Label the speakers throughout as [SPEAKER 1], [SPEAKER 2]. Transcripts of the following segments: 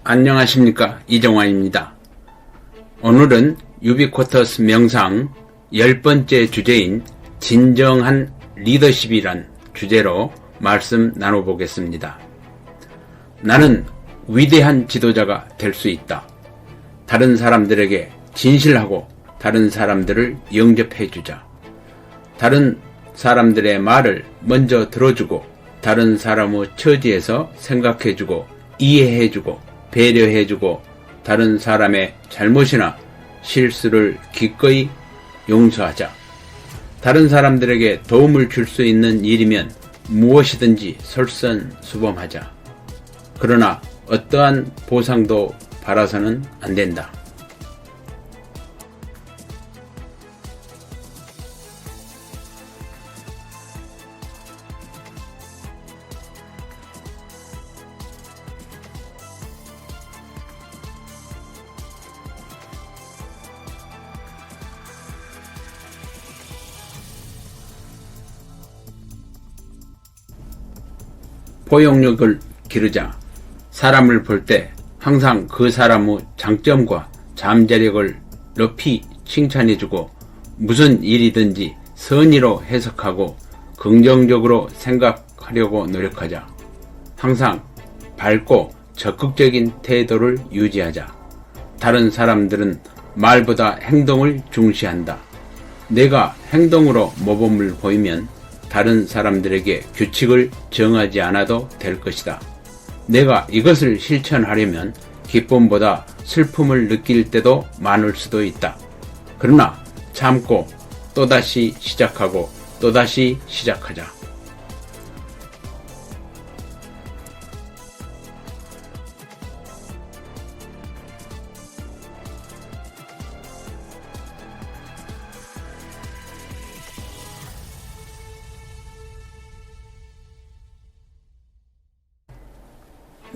[SPEAKER 1] 안녕하십니까, 이정환입니다. 오늘은 유비쿼터스 명상 10번째 주제인 진정한 리더십이란 주제로 말씀 나눠보겠습니다. 나는 위대한 지도자가 될 수 있다. 다른 사람들에게 진실하고 다른 사람들을 영접해주자. 다른 사람들의 말을 먼저 들어주고 다른 사람의 처지에서 생각해주고 이해해주고 배려해주고 다른 사람의 잘못이나 실수를 기꺼이 용서하자. 다른 사람들에게 도움을 줄 수 있는 일이면 무엇이든지 솔선수범하자. 그러나 어떠한 보상도 바라서는 안 된다. 포용력을 기르자. 사람을 볼 때 항상 그 사람의 장점과 잠재력을 높이 칭찬해주고 무슨 일이든지 선의로 해석하고 긍정적으로 생각하려고 노력하자. 항상 밝고 적극적인 태도를 유지하자. 다른 사람들은 말보다 행동을 중시한다. 내가 행동으로 모범을 보이면 다른 사람들에게 규칙을 정하지 않아도 될 것이다. 내가 이것을 실천하려면 기쁨보다 슬픔을 느낄 때도 많을 수도 있다. 그러나 참고 또다시 시작하고 또다시 시작하자.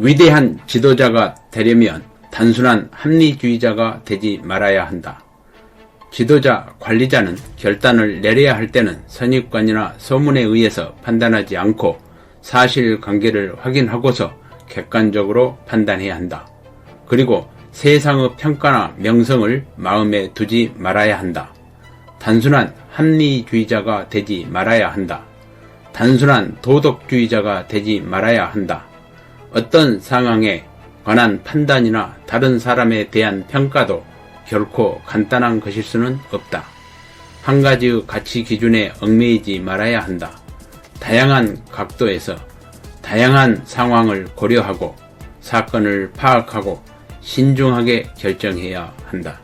[SPEAKER 1] 위대한 지도자가 되려면 단순한 합리주의자가 되지 말아야 한다. 지도자, 관리자는 결단을 내려야 할 때는 선입관이나 소문에 의해서 판단하지 않고 사실관계를 확인하고서 객관적으로 판단해야 한다. 그리고 세상의 평가나 명성을 마음에 두지 말아야 한다. 단순한 합리주의자가 되지 말아야 한다. 단순한 도덕주의자가 되지 말아야 한다. 어떤 상황에 관한 판단이나 다른 사람에 대한 평가도 결코 간단한 것일 수는 없다. 한 가지의 가치 기준에 얽매이지 말아야 한다. 다양한 각도에서 다양한 상황을 고려하고 사건을 파악하고 신중하게 결정해야 한다.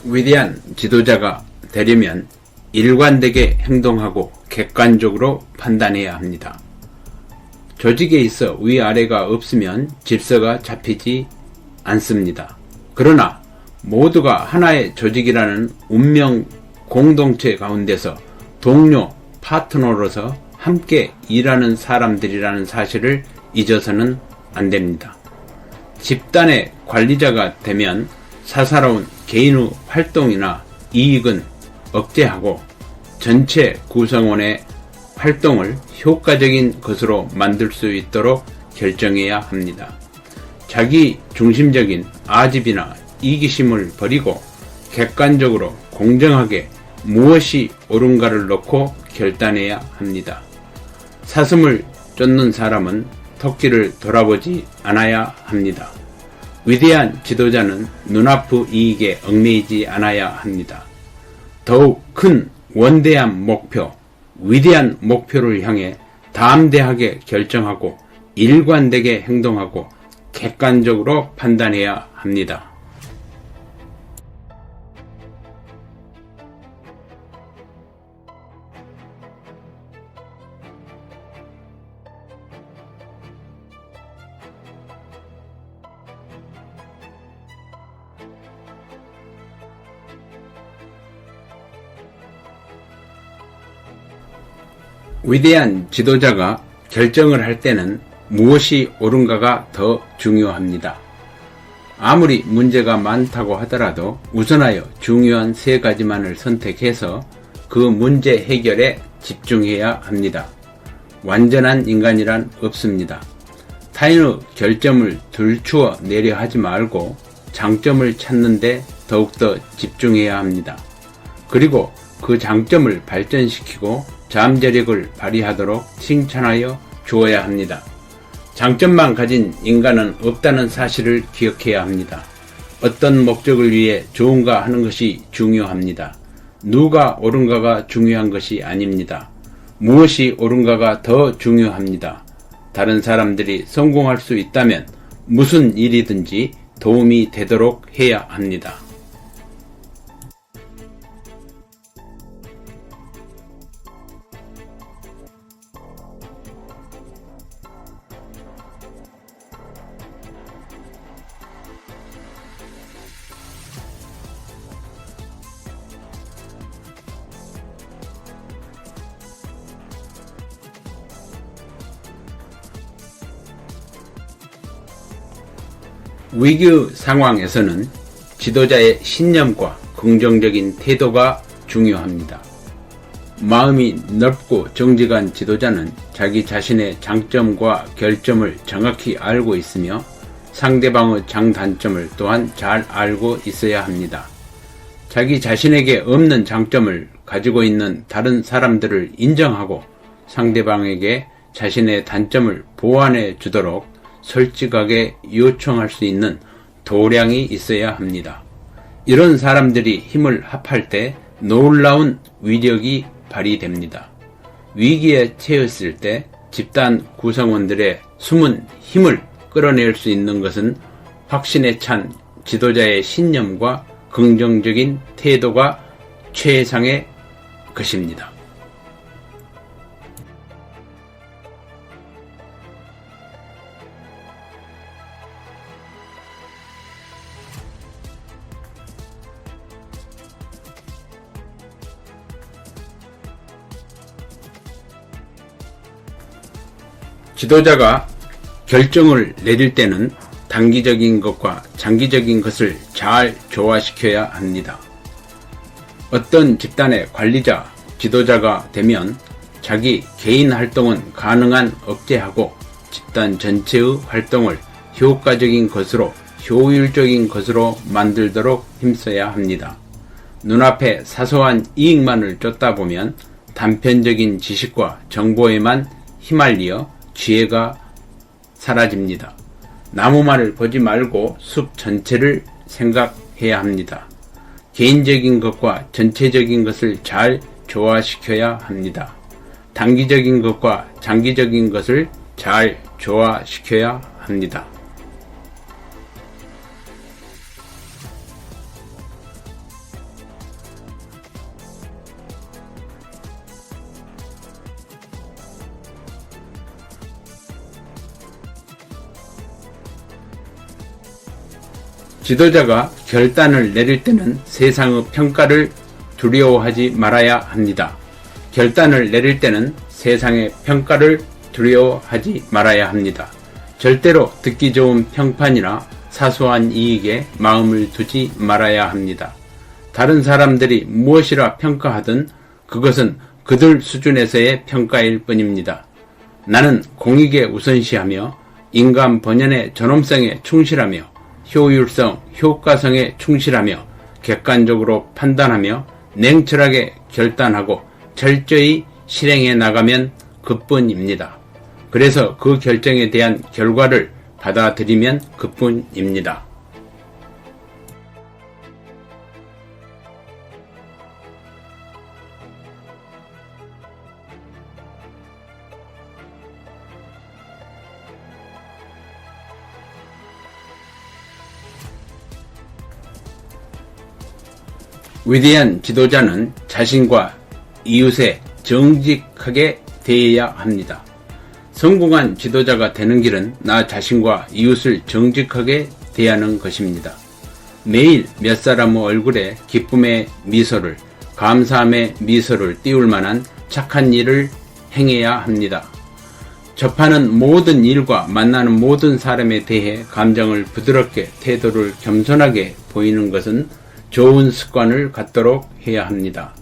[SPEAKER 1] 위대한 지도자가 되려면 일관되게 행동하고 객관적으로 판단해야 합니다. 조직에 있어 위아래가 없으면 질서가 잡히지 않습니다. 그러나 모두가 하나의 조직이라는 운명 공동체 가운데서 동료, 파트너로서 함께 일하는 사람들이라는 사실을 잊어서는 안 됩니다. 집단의 관리자가 되면 사사로운 개인의 활동이나 이익은 억제하고 전체 구성원의 활동을 효과적인 것으로 만들 수 있도록 결정해야 합니다. 자기 중심적인 아집이나 이기심을 버리고 객관적으로 공정하게 무엇이 옳은가를 놓고 결단해야 합니다. 사슴을 쫓는 사람은 토끼를 돌아보지 않아야 합니다. 위대한 지도자는 눈앞의 이익에 얽매이지 않아야 합니다. 더욱 큰 원대한 목표, 위대한 목표를 향해 담대하게 결정하고 일관되게 행동하고 객관적으로 판단해야 합니다. 위대한 지도자가 결정을 할 때는 무엇이 옳은가가 더 중요합니다. 아무리 문제가 많다고 하더라도 우선하여 중요한 3가지만을 선택해서 그 문제 해결에 집중해야 합니다. 완전한 인간이란 없습니다. 타인의 결점을 들추어 내려 하지 말고 장점을 찾는데 더욱더 집중해야 합니다. 그리고 그 장점을 발전시키고 잠재력을 발휘하도록 칭찬하여 주어야 합니다. 장점만 가진 인간은 없다는 사실을 기억해야 합니다. 어떤 목적을 위해 좋은가 하는 것이 중요합니다. 누가 옳은가가 중요한 것이 아닙니다. 무엇이 옳은가가 더 중요합니다. 다른 사람들이 성공할 수 있다면 무슨 일이든지 도움이 되도록 해야 합니다. 위기 상황에서는 지도자의 신념과 긍정적인 태도가 중요합니다. 마음이 넓고 정직한 지도자는 자기 자신의 장점과 결점을 정확히 알고 있으며 상대방의 장단점을 또한 잘 알고 있어야 합니다. 자기 자신에게 없는 장점을 가지고 있는 다른 사람들을 인정하고 상대방에게 자신의 단점을 보완해 주도록 솔직하게 요청할 수 있는 도량이 있어야 합니다. 이런 사람들이 힘을 합할 때 놀라운 위력이 발휘됩니다. 위기에 처했을 때 집단 구성원들의 숨은 힘을 끌어낼 수 있는 것은 확신에 찬 지도자의 신념과 긍정적인 태도가 최상의 것입니다. 지도자가 결정을 내릴 때는 단기적인 것과 장기적인 것을 잘 조화시켜야 합니다. 어떤 집단의 관리자, 지도자가 되면 자기 개인 활동은 가능한 억제하고 집단 전체의 활동을 효과적인 것으로, 효율적인 것으로 만들도록 힘써야 합니다. 눈앞에 사소한 이익만을 쫓다 보면 단편적인 지식과 정보에만 휘말려 지혜가 사라집니다. 나무만을 보지 말고 숲 전체를 생각해야 합니다. 개인적인 것과 전체적인 것을 잘 조화시켜야 합니다. 단기적인 것과 장기적인 것을 잘 조화시켜야 합니다. 지도자가 결단을 내릴 때는 세상의 평가를 두려워하지 말아야 합니다. 결단을 내릴 때는 세상의 평가를 두려워하지 말아야 합니다. 절대로 듣기 좋은 평판이나 사소한 이익에 마음을 두지 말아야 합니다. 다른 사람들이 무엇이라 평가하든 그것은 그들 수준에서의 평가일 뿐입니다. 나는 공익에 우선시하며 인간 본연의 존엄성에 충실하며 효율성, 효과성에 충실하며 객관적으로 판단하며 냉철하게 결단하고 철저히 실행해 나가면 그뿐입니다. 그래서 그 결정에 대한 결과를 받아들이면 그뿐입니다. 위대한 지도자는 자신과 이웃에 정직하게 대해야 합니다. 성공한 지도자가 되는 길은 나 자신과 이웃을 정직하게 대하는 것입니다. 매일 몇 사람의 얼굴에 기쁨의 미소를, 감사함의 미소를 띄울 만한 착한 일을 행해야 합니다. 접하는 모든 일과 만나는 모든 사람에 대해 감정을 부드럽게 태도를 겸손하게 보이는 것은 좋은 습관을 갖도록 해야 합니다.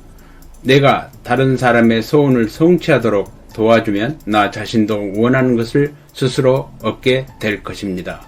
[SPEAKER 1] 내가 다른 사람의 소원을 성취하도록 도와주면 나 자신도 원하는 것을 스스로 얻게 될 것입니다.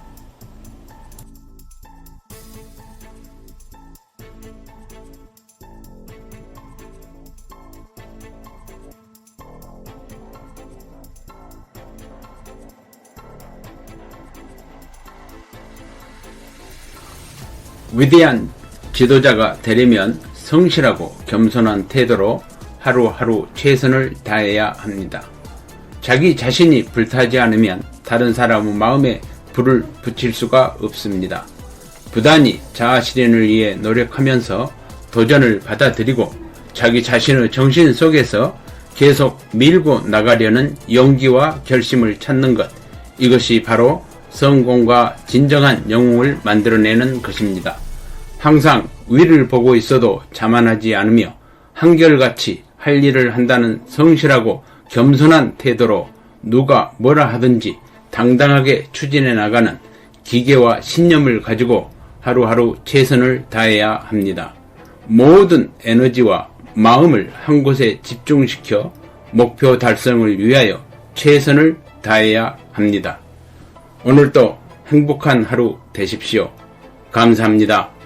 [SPEAKER 1] 위대한 지도자가 되려면 성실하고 겸손한 태도로 하루하루 최선을 다해야 합니다. 자기 자신이 불타지 않으면 다른 사람의 마음에 불을 붙일 수가 없습니다. 부단히 자아실현을 위해 노력하면서 도전을 받아들이고 자기 자신의 정신 속에서 계속 밀고 나가려는 용기와 결심을 찾는 것, 이것이 바로 성공과 진정한 영웅을 만들어내는 것입니다. 항상 위를 보고 있어도 자만하지 않으며 한결같이 할 일을 한다는 성실하고 겸손한 태도로 누가 뭐라 하든지 당당하게 추진해 나가는 기계와 신념을 가지고 하루하루 최선을 다해야 합니다. 모든 에너지와 마음을 한 곳에 집중시켜 목표 달성을 위하여 최선을 다해야 합니다. 오늘도 행복한 하루 되십시오. 감사합니다.